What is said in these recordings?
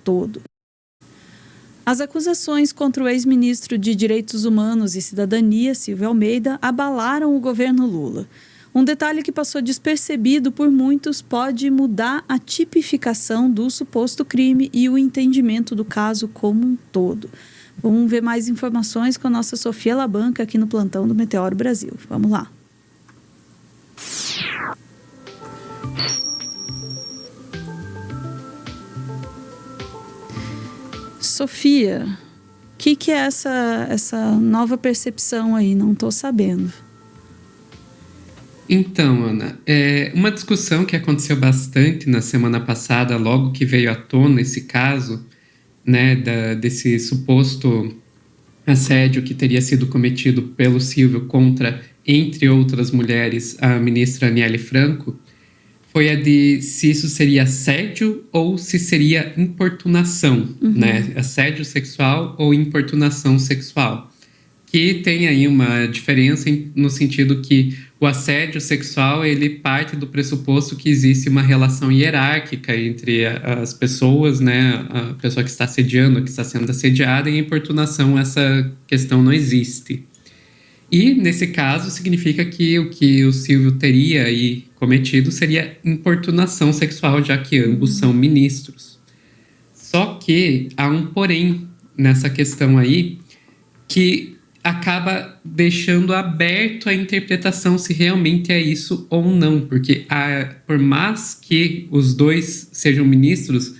todo. As acusações contra o ex-ministro de Direitos Humanos e Cidadania, Silvio Almeida, abalaram o governo Lula. Um detalhe que passou despercebido por muitos pode mudar a tipificação do suposto crime e o entendimento do caso como um todo. Vamos ver mais informações com a nossa Sofia Labanca aqui no plantão do Meteoro Brasil. Vamos lá. Sofia, o que é essa nova percepção aí? Não estou sabendo. Então, Ana, uma discussão que aconteceu bastante na semana passada, logo que veio à tona esse caso, né, desse suposto assédio que teria sido cometido pelo Silvio contra, entre outras mulheres, a ministra Aniele Franco, foi a de se isso seria assédio ou se seria importunação, né? Assédio sexual ou importunação sexual. Que tem aí uma diferença no sentido que o assédio sexual, ele parte do pressuposto que existe uma relação hierárquica entre as pessoas, né? A pessoa que está assediando, que está sendo assediada, e a importunação, essa questão não existe. E, nesse caso, significa que o que o Silvio teria aí cometido seria importunação sexual, já que ambos são ministros. Só que há um porém nessa questão aí, que acaba deixando aberto a interpretação se realmente é isso ou não, porque por mais que os dois sejam ministros,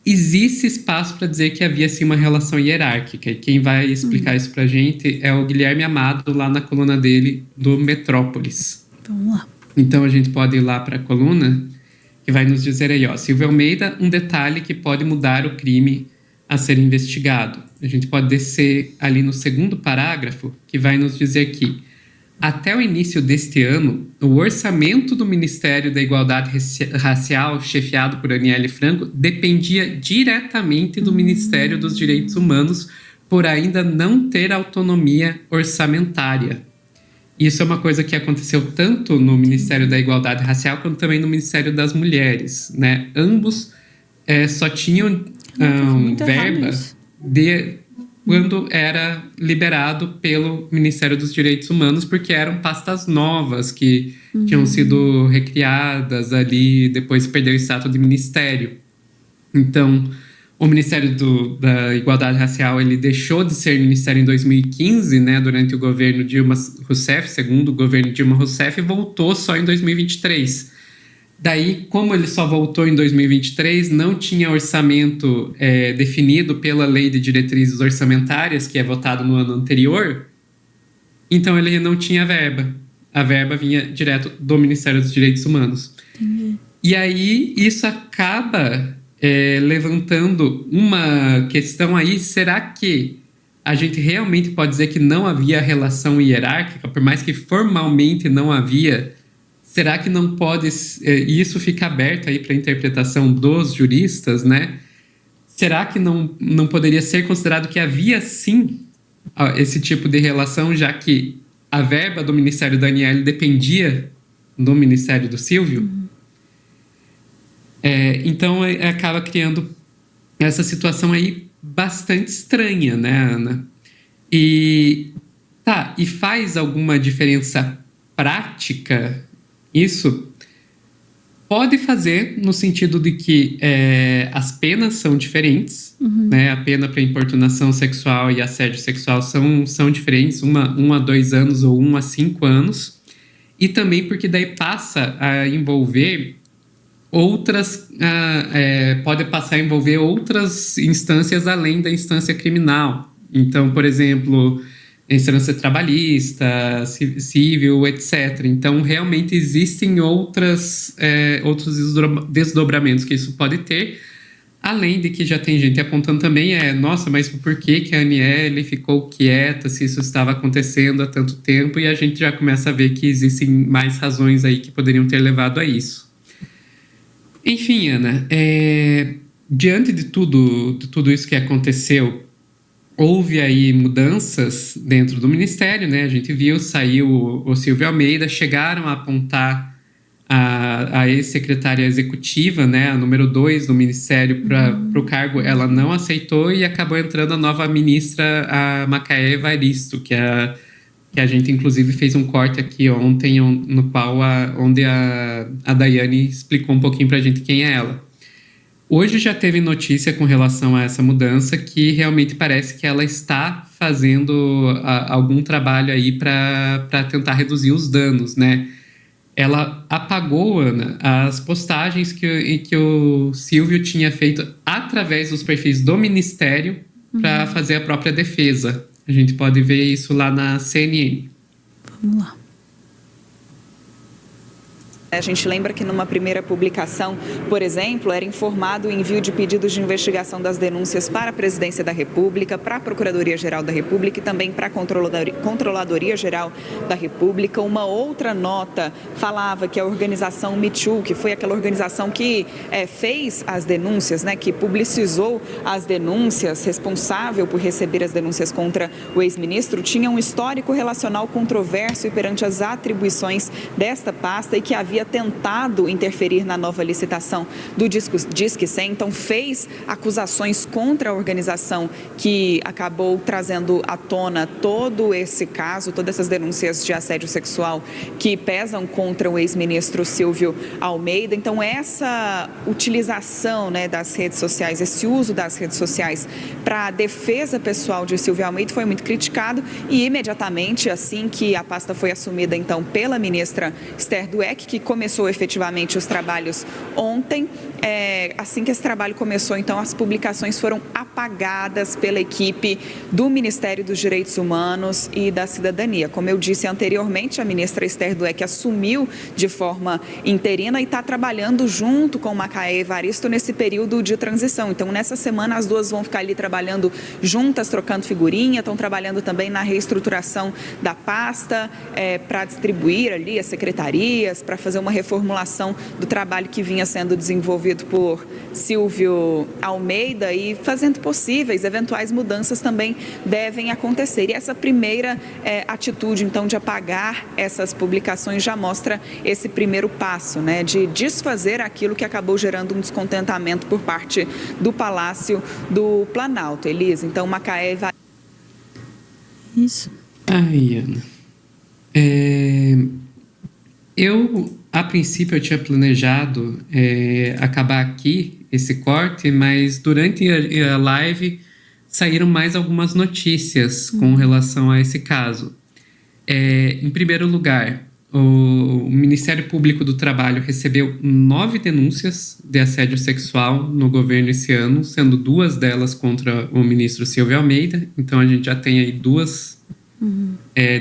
existe espaço para dizer que havia sim uma relação hierárquica, e quem vai explicar isso para a gente é o Guilherme Amado, lá na coluna dele do Metrópolis. Vamos lá. Então a gente pode ir lá para a coluna, que vai nos dizer aí, ó, Silvio Almeida, um detalhe que pode mudar o crime a ser investigado. A gente pode descer ali no segundo parágrafo, que vai nos dizer que, até o início deste ano, o orçamento do Ministério da Igualdade Racial, chefiado por Aniele Franco, dependia diretamente do Ministério dos Direitos Humanos, por ainda não ter autonomia orçamentária. Isso é uma coisa que aconteceu tanto no Ministério da Igualdade Racial, quanto também no Ministério das Mulheres, né? Ambos só tinham verba quando era liberado pelo Ministério dos Direitos Humanos, porque eram pastas novas que tinham sido recriadas ali, depois perdeu o status de ministério. Então, o Ministério da Igualdade Racial, ele deixou de ser ministério em 2015, né, durante o governo Dilma Rousseff, segundo o governo Dilma Rousseff, e voltou só em 2023. Daí, como ele só voltou em 2023, não tinha orçamento definido pela Lei de Diretrizes Orçamentárias, que é votado no ano anterior, então ele não tinha verba. A verba vinha direto do Ministério dos Direitos Humanos. E aí, isso acaba levantando uma questão aí, será que a gente realmente pode dizer que não havia relação hierárquica, por mais que formalmente não havia? Será que não pode, e isso fica aberto aí para a interpretação dos juristas, né? Será que não poderia ser considerado que havia sim esse tipo de relação, já que a verba do Ministério da Aniele dependia do Ministério do Silvio? Então acaba criando essa situação aí bastante estranha, né, Ana? E faz alguma diferença prática isso? Pode fazer, no sentido de que as penas são diferentes, né? A pena para importunação sexual e assédio sexual são diferentes, 1 a 2 anos ou 1 a 5 anos, e também porque daí passa a envolver outras, pode passar a envolver outras instâncias além da instância criminal. Então, por exemplo, instância trabalhista, civil, etc. Então, realmente existem outros desdobramentos que isso pode ter, além de que já tem gente apontando também, nossa, mas por que a Aniele ficou quieta se isso estava acontecendo há tanto tempo? E a gente já começa a ver que existem mais razões aí que poderiam ter levado a isso. Enfim, Ana, diante de tudo isso que aconteceu, houve aí mudanças dentro do Ministério, né? A gente viu, saiu o Silvio Almeida, chegaram a apontar a ex-secretária executiva, né, a número 2 do Ministério para o cargo, ela não aceitou e acabou entrando a nova ministra, a Macaé Evaristo, que a gente inclusive fez um corte aqui ontem, no qual onde a Daiane explicou um pouquinho para a gente quem é ela. Hoje já teve notícia com relação a essa mudança que realmente parece que ela está fazendo algum trabalho aí para tentar reduzir os danos, né? Ela apagou, Ana, as postagens que o Silvio tinha feito através dos perfis do Ministério para fazer a própria defesa. A gente pode ver isso lá na CNN. Vamos lá. A gente lembra que numa primeira publicação, por exemplo, era informado o envio de pedidos de investigação das denúncias para a Presidência da República, para a Procuradoria-Geral da República e também para a Controladoria-Geral da República. Uma outra nota falava que a organização Me Too, que foi aquela organização que fez as denúncias, né, que publicizou as denúncias, responsável por receber as denúncias contra o ex-ministro, tinha um histórico relacional controverso perante as atribuições desta pasta e que havia tentado interferir na nova licitação do Disque 100, então fez acusações contra a organização que acabou trazendo à tona todo esse caso, todas essas denúncias de assédio sexual que pesam contra o ex-ministro Silvio Almeida. Então essa utilização, né, das redes sociais, esse uso das redes sociais para a defesa pessoal de Silvio Almeida foi muito criticado e imediatamente assim que a pasta foi assumida então pela ministra Esther Dweck, que começou efetivamente os trabalhos ontem. Assim que esse trabalho começou, então, as publicações foram apagadas pela equipe do Ministério dos Direitos Humanos e da Cidadania. Como eu disse anteriormente, a ministra Esther Dweck assumiu de forma interina e está trabalhando junto com Macaé Evaristo nesse período de transição. Então, nessa semana, as duas vão ficar ali trabalhando juntas, trocando figurinha, estão trabalhando também na reestruturação da pasta para distribuir ali as secretarias, para fazer uma reformulação do trabalho que vinha sendo desenvolvido por Silvio Almeida e fazendo possíveis, eventuais mudanças também devem acontecer. E essa primeira atitude, então, de apagar essas publicações já mostra esse primeiro passo, né, de desfazer aquilo que acabou gerando um descontentamento por parte do Palácio do Planalto. Elisa, então, Macaé vai... Isso. Ai, Ana. A princípio, eu tinha planejado acabar aqui esse corte, mas durante a live saíram mais algumas notícias com relação a esse caso. Em primeiro lugar, o Ministério Público do Trabalho recebeu 9 denúncias de assédio sexual no governo esse ano, sendo 2 delas contra o ministro Silvio Almeida. Então, a gente já tem aí 2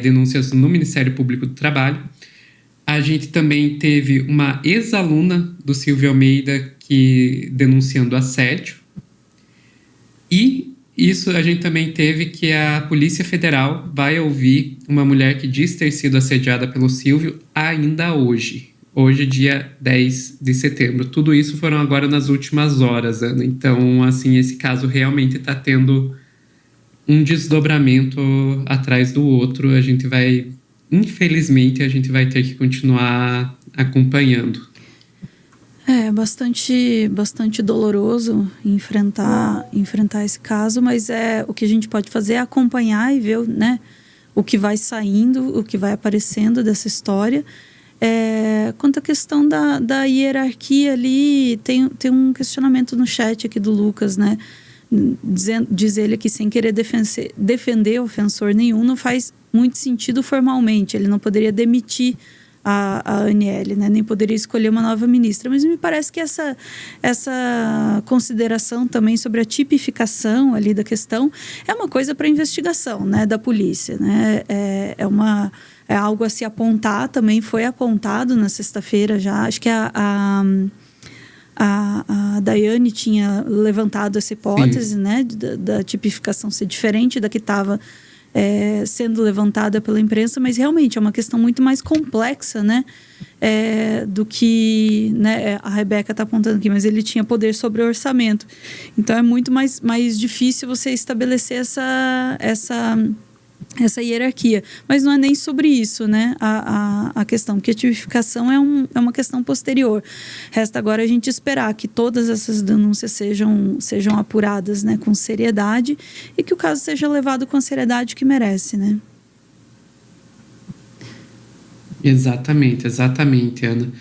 denúncias no Ministério Público do Trabalho. A gente também teve uma ex-aluna do Silvio Almeida denunciando assédio. E isso a gente também teve que a Polícia Federal vai ouvir uma mulher que diz ter sido assediada pelo Silvio ainda hoje. Hoje, dia 10 de setembro. Tudo isso foram agora nas últimas horas, Ana. Então, assim, esse caso realmente está tendo um desdobramento atrás do outro. Infelizmente, a gente vai ter que continuar acompanhando. É bastante doloroso enfrentar esse caso, mas o que a gente pode fazer é acompanhar e ver, né, o que vai saindo, o que vai aparecendo dessa história. Quanto à questão da hierarquia ali, tem um questionamento no chat aqui do Lucas, né? Diz ele que sem querer defender ofensor nenhum, não faz muito sentido formalmente. Ele não poderia demitir a Aniele, né? Nem poderia escolher uma nova ministra. Mas me parece que essa consideração também sobre a tipificação ali da questão é uma coisa para investigação, né, da polícia, né? É algo a se apontar, também foi apontado na sexta-feira já. Acho que a Daiane tinha levantado essa hipótese, né, da tipificação ser diferente da que estava sendo levantada pela imprensa, mas realmente é uma questão muito mais complexa, né, do que, né, a Rebeca está apontando aqui, mas ele tinha poder sobre o orçamento. Então é muito mais difícil você estabelecer essa hierarquia. Mas não é nem sobre isso, né? A questão, que a tipificação é uma questão posterior. Resta agora a gente esperar que todas essas denúncias sejam apuradas, né, com seriedade, e que o caso seja levado com a seriedade que merece, né? Exatamente, Ana.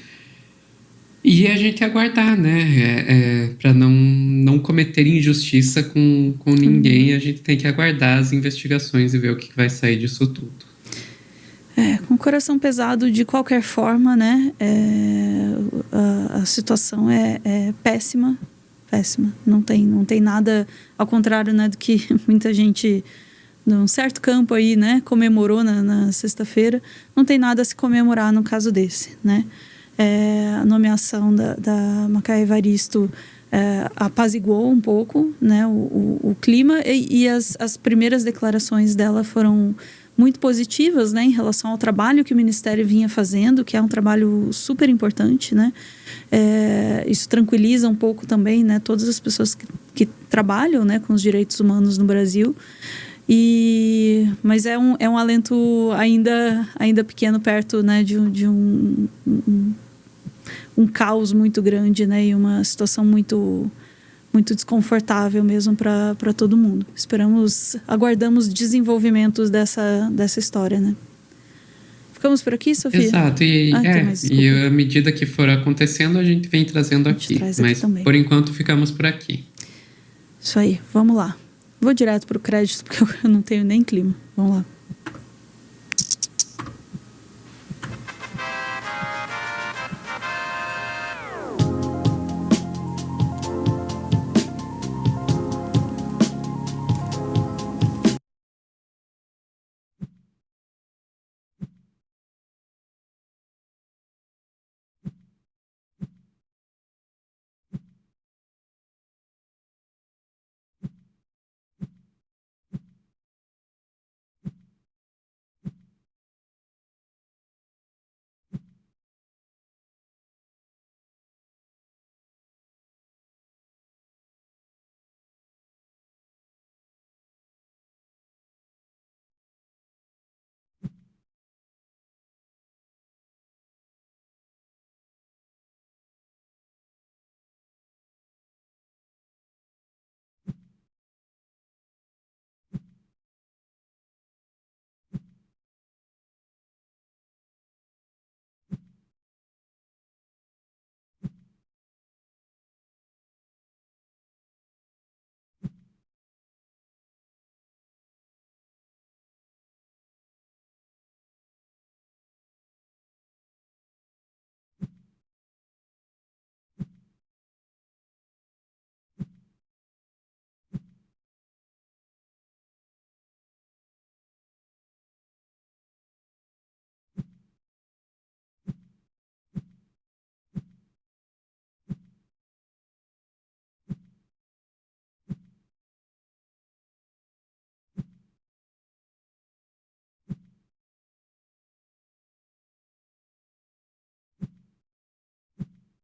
E a gente aguardar, né? Para não cometer injustiça com ninguém, a gente tem que aguardar as investigações e ver o que vai sair disso tudo. Com o coração pesado de qualquer forma, né? A situação é péssima, péssima. Não tem nada, ao contrário, né, do que muita gente, num certo campo aí, né, comemorou na sexta-feira. Não tem nada a se comemorar no caso desse, né? A nomeação da Macaé Evaristo apaziguou um pouco, né, o clima, e as primeiras declarações dela foram muito positivas, né, em relação ao trabalho que o Ministério vinha fazendo, que é um trabalho super importante, né? Isso tranquiliza um pouco também, né, todas as pessoas que trabalham, né, com os direitos humanos no Brasil. Mas é um alento ainda pequeno perto, né, de um caos muito grande, né, e uma situação muito, muito desconfortável mesmo para todo mundo. Aguardamos desenvolvimentos dessa história, né? Ficamos por aqui, Sofia? Exato, e à medida que for acontecendo, a gente vem trazendo aqui. Mas por enquanto ficamos por aqui. Isso aí, vamos lá. Vou direto para o crédito, porque eu não tenho nem clima. Vamos lá.